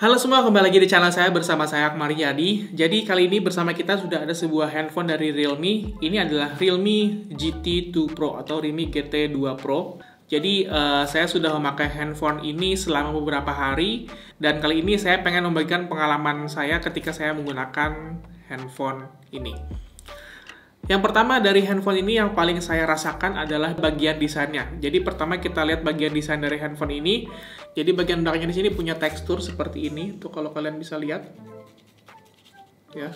Halo semua, kembali lagi di channel saya bersama saya Akmal Riyadi. Jadi kali ini bersama kita sudah ada sebuah handphone dari Realme. Ini adalah Realme GT2 Pro atau Realme GT2 Pro. Jadi saya sudah memakai handphone ini selama beberapa hari. Dan kali ini saya pengen membagikan pengalaman saya ketika saya menggunakan handphone ini. Yang pertama dari handphone ini yang paling saya rasakan adalah bagian desainnya. Jadi pertama kita lihat bagian desain dari handphone ini. Jadi bagian belakangnya di sini punya tekstur seperti ini. Tuh kalau kalian bisa lihat, ya,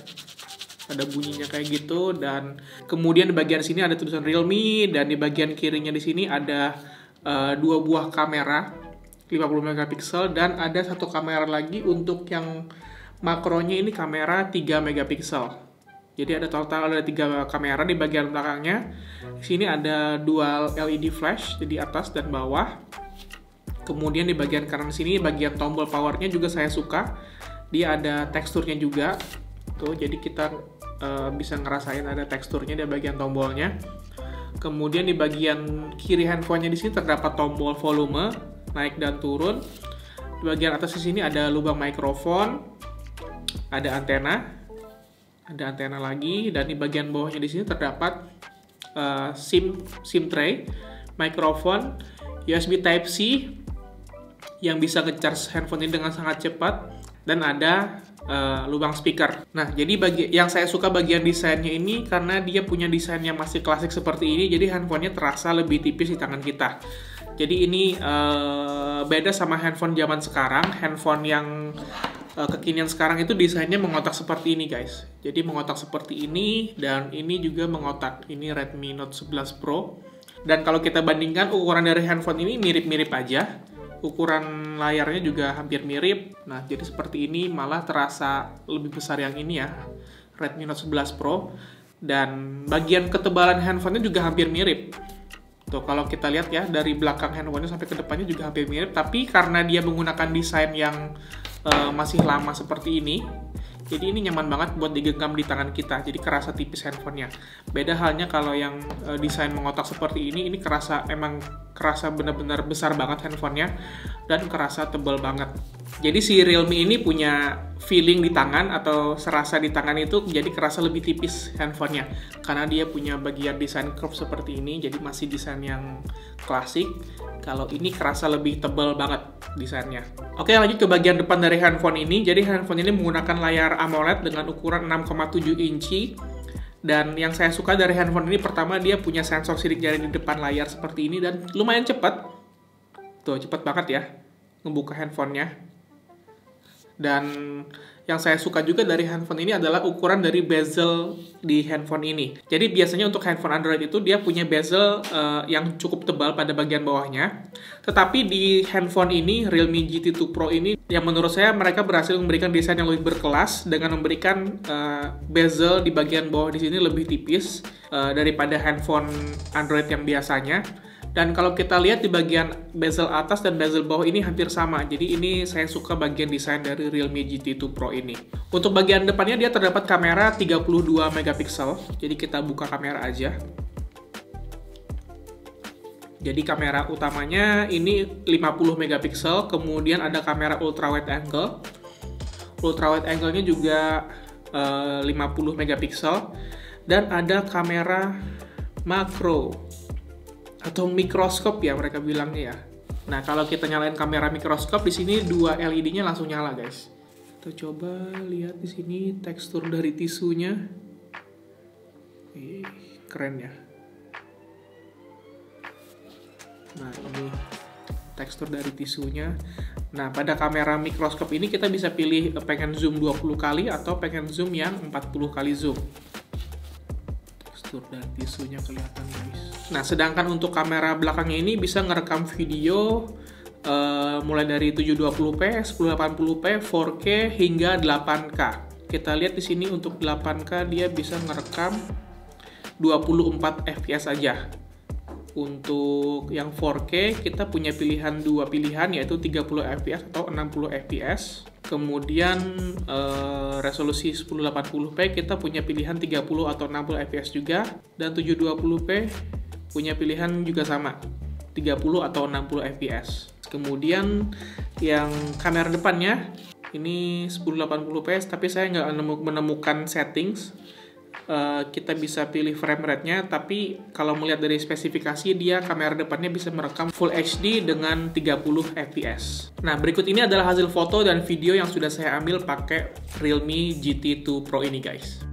ada bunyinya kayak gitu. Dan kemudian di bagian sini ada tulisan Realme dan di bagian kirinya di sini ada dua buah kamera 50 megapiksel dan ada satu kamera lagi untuk yang makronya ini kamera 3 megapiksel. Jadi ada total ada 3 kamera di bagian belakangnya. Di sini ada dual LED flash di atas dan bawah. Kemudian di bagian kanan sini bagian tombol powernya juga saya suka. Dia ada teksturnya juga. Tuh, jadi kita bisa ngerasain ada teksturnya di bagian tombolnya. Kemudian di bagian kiri handphonenya di sini terdapat tombol volume naik dan turun. Di bagian atas di sini ada lubang mikrofon, ada antena. Ada antena lagi, dan di bagian bawahnya di sini terdapat SIM tray, mikrofon, USB Type-C yang bisa nge-charge handphone ini dengan sangat cepat, dan ada lubang speaker. Nah, jadi yang saya suka bagian desainnya ini karena dia punya desain yang masih klasik seperti ini, jadi handphonenya terasa lebih tipis di tangan kita. Jadi ini beda sama handphone zaman sekarang, handphone yang kekinian sekarang itu desainnya mengotak seperti ini guys. Jadi mengotak seperti ini dan ini juga mengotak. Ini Redmi Note 11 Pro. Dan kalau kita bandingkan ukuran dari handphone ini mirip-mirip aja. Ukuran layarnya juga hampir mirip. Nah, jadi seperti ini malah terasa lebih besar yang ini ya. Redmi Note 11 Pro. Dan bagian ketebalan handphonenya juga hampir mirip. Tuh, kalau kita lihat ya, dari belakang handphonenya sampai ke depannya juga hampir mirip. Tapi karena dia menggunakan desain yang masih lama seperti ini, jadi ini nyaman banget buat digenggam di tangan kita, jadi kerasa tipis handphonenya. Beda halnya kalau yang desain mengotak seperti ini emang kerasa benar-benar besar banget handphonenya dan kerasa tebal banget. Jadi si Realme ini punya feeling di tangan atau serasa di tangan itu jadi kerasa lebih tipis handphonenya karena dia punya bagian desain curve seperti ini, jadi masih desain yang klasik. Kalau ini kerasa lebih tebal banget desainnya. Oke, lanjut ke bagian depan dari handphone ini. Jadi handphone ini menggunakan layar AMOLED dengan ukuran 6,7 inci. Dan yang saya suka dari handphone ini pertama dia punya sensor sidik jari di depan layar seperti ini dan lumayan cepat. Tuh, cepat banget ya ngebuka handphonenya. Dan yang saya suka juga dari handphone ini adalah ukuran dari bezel di handphone ini. Jadi biasanya untuk handphone Android itu dia punya bezel yang cukup tebal pada bagian bawahnya. Tetapi di handphone ini, Realme GT2 Pro ini, yang menurut saya mereka berhasil memberikan desain yang lebih berkelas dengan memberikan bezel di bagian bawah di sini lebih tipis daripada handphone Android yang biasanya. Dan kalau kita lihat di bagian bezel atas dan bezel bawah ini hampir sama. Jadi ini saya suka bagian desain dari Realme GT2 Pro ini. Untuk bagian depannya dia terdapat kamera 32 megapiksel. Jadi kita buka kamera aja. Jadi kamera utamanya ini 50 megapiksel. Kemudian ada kamera ultra wide angle. Ultra wide angle-nya juga 50 megapiksel. Dan ada kamera makro atau mikroskop ya mereka bilangnya ya. Nah, kalau kita nyalain kamera mikroskop di sini dua LED-nya langsung nyala, guys. Kita coba lihat di sini tekstur dari tisunya. Keren ya. Nah, ini tekstur dari tisunya. Nah, pada kamera mikroskop ini kita bisa pilih pengen zoom 20 kali atau pengen zoom yang 40 kali zoom. Tekstur dari tisunya kelihatan, guys. Nah, sedangkan untuk kamera belakangnya ini bisa ngerekam video mulai dari 720p, 1080p, 4K hingga 8K. Kita lihat di sini untuk 8K dia bisa ngerekam 24 fps aja. Untuk yang 4K kita punya dua pilihan yaitu 30 fps atau 60 fps. Kemudian resolusi 1080p kita punya pilihan 30 atau 60 fps juga, dan 720p punya pilihan juga sama 30 atau 60 fps. Kemudian yang kamera depannya Ini 1080p, tapi saya nggak menemukan settings. Kita bisa pilih frame rate-nya, tapi kalau melihat dari spesifikasi, dia kamera depannya bisa merekam Full HD dengan 30 fps. Nah, berikut ini adalah hasil foto dan video yang sudah saya ambil pakai Realme GT2 Pro ini, guys.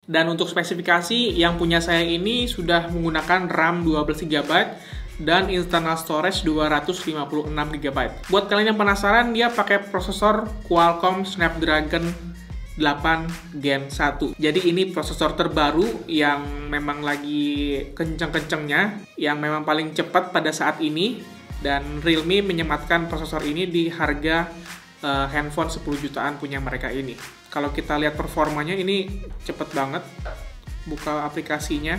Dan untuk spesifikasi yang punya saya ini sudah menggunakan RAM 12GB dan internal storage 256GB. Buat kalian yang penasaran, dia pakai prosesor Qualcomm Snapdragon 8 Gen 1. Jadi ini prosesor terbaru yang memang lagi kenceng-kencengnya, yang memang paling cepat pada saat ini, dan Realme menyematkan prosesor ini di harga handphone 10 jutaan punya mereka ini. Kalau kita lihat performanya ini cepet banget, buka aplikasinya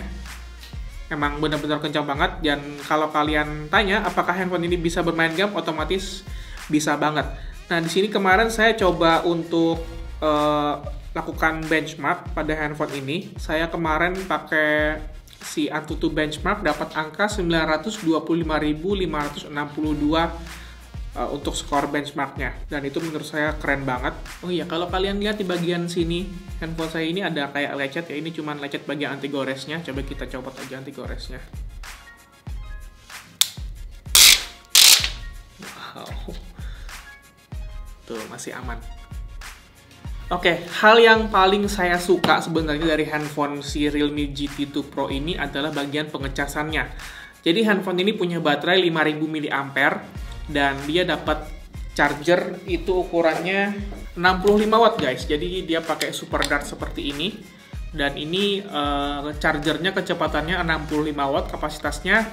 emang benar-benar kencang banget. Dan kalau kalian tanya apakah handphone ini bisa bermain game, otomatis bisa banget. Nah, di sini kemarin saya coba untuk lakukan benchmark pada handphone ini. Saya kemarin pakai si Antutu benchmark, dapat angka 925.562 untuk skor benchmarknya, dan itu menurut saya keren banget. Oh iya, kalau kalian lihat di bagian sini handphone saya ini ada kayak lecet ya, ini cuma lecet bagian anti goresnya. Coba kita copot aja anti goresnya. Wow, tuh masih aman. Oke, hal yang paling saya suka sebenarnya dari handphone si Realme GT2 Pro ini adalah bagian pengecasannya. Jadi handphone ini punya baterai 5000 mAh dan dia dapat charger itu ukurannya 65 watt, guys. Jadi dia pakai super dart seperti ini, dan ini chargernya kecepatannya 65 watt kapasitasnya.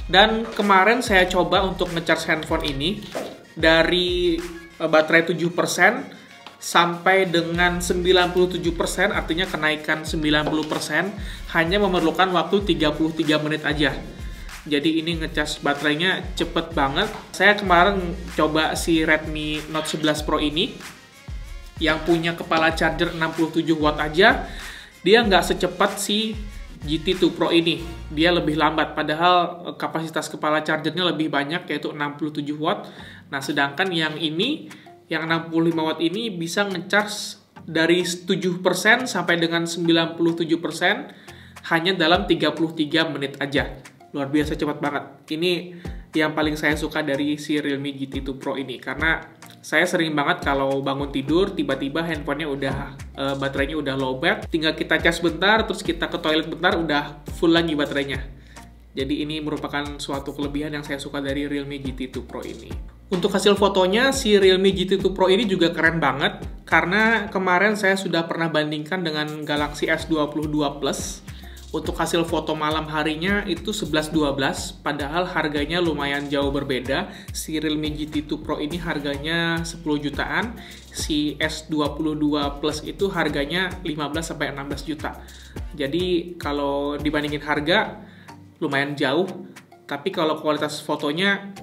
Dan kemarin saya coba untuk ngecharge handphone ini dari baterai 7% sampai dengan 97%, artinya kenaikan 90%, hanya memerlukan waktu 33 menit aja. Jadi ini ngecas baterainya cepet banget. Saya kemarin coba si Redmi Note 11 Pro ini, yang punya kepala charger 67 watt aja, dia nggak secepat si GT2 Pro ini. Dia lebih lambat, padahal kapasitas kepala chargernya lebih banyak, yaitu 67 watt. Nah, sedangkan yang ini, yang 65 watt ini bisa ngecas dari 7% sampai dengan 97% hanya dalam 33 menit aja. Luar biasa cepat banget. Ini yang paling saya suka dari si Realme GT2 Pro ini, karena saya sering banget kalau bangun tidur tiba-tiba handphonenya udah baterainya udah lowbat, tinggal kita cas bentar, terus kita ke toilet bentar, udah full lagi baterainya. Jadi ini merupakan suatu kelebihan yang saya suka dari Realme GT2 Pro ini. Untuk hasil fotonya, si Realme GT2 Pro ini juga keren banget, karena kemarin saya sudah pernah bandingkan dengan Galaxy S22 Plus. Untuk hasil foto malam harinya itu 11-12, padahal harganya lumayan jauh berbeda. Si Realme GT2 Pro ini harganya 10 jutaan, si S22 Plus itu harganya 15-16 juta. Jadi kalau dibandingin harga, lumayan jauh, tapi kalau kualitas fotonya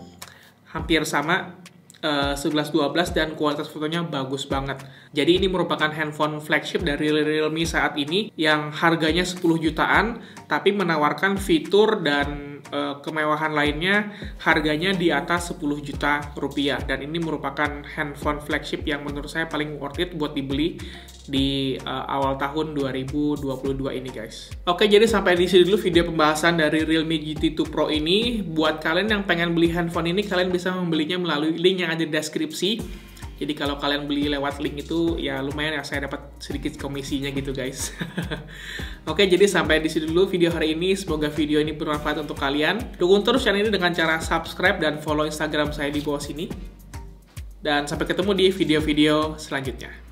hampir sama, 11-12, dan kualitas fotonya bagus banget. Jadi ini merupakan handphone flagship dari Realme saat ini yang harganya 10 jutaan, tapi menawarkan fitur dan kemewahan lainnya harganya di atas 10 juta rupiah. Dan ini merupakan handphone flagship yang menurut saya paling worth it buat dibeli di awal tahun 2022 ini, guys. Oke, jadi sampai di sini dulu video pembahasan dari Realme GT2 Pro ini. Buat kalian yang pengen beli handphone ini, kalian bisa membelinya melalui link yang ada di deskripsi. Jadi kalau kalian beli lewat link itu, ya lumayan ya, saya dapat sedikit komisinya gitu guys. Oke, jadi sampai di sini dulu video hari ini. Semoga video ini bermanfaat untuk kalian. Dukung terus channel ini dengan cara subscribe dan follow Instagram saya di bawah sini. Dan sampai ketemu di video-video selanjutnya.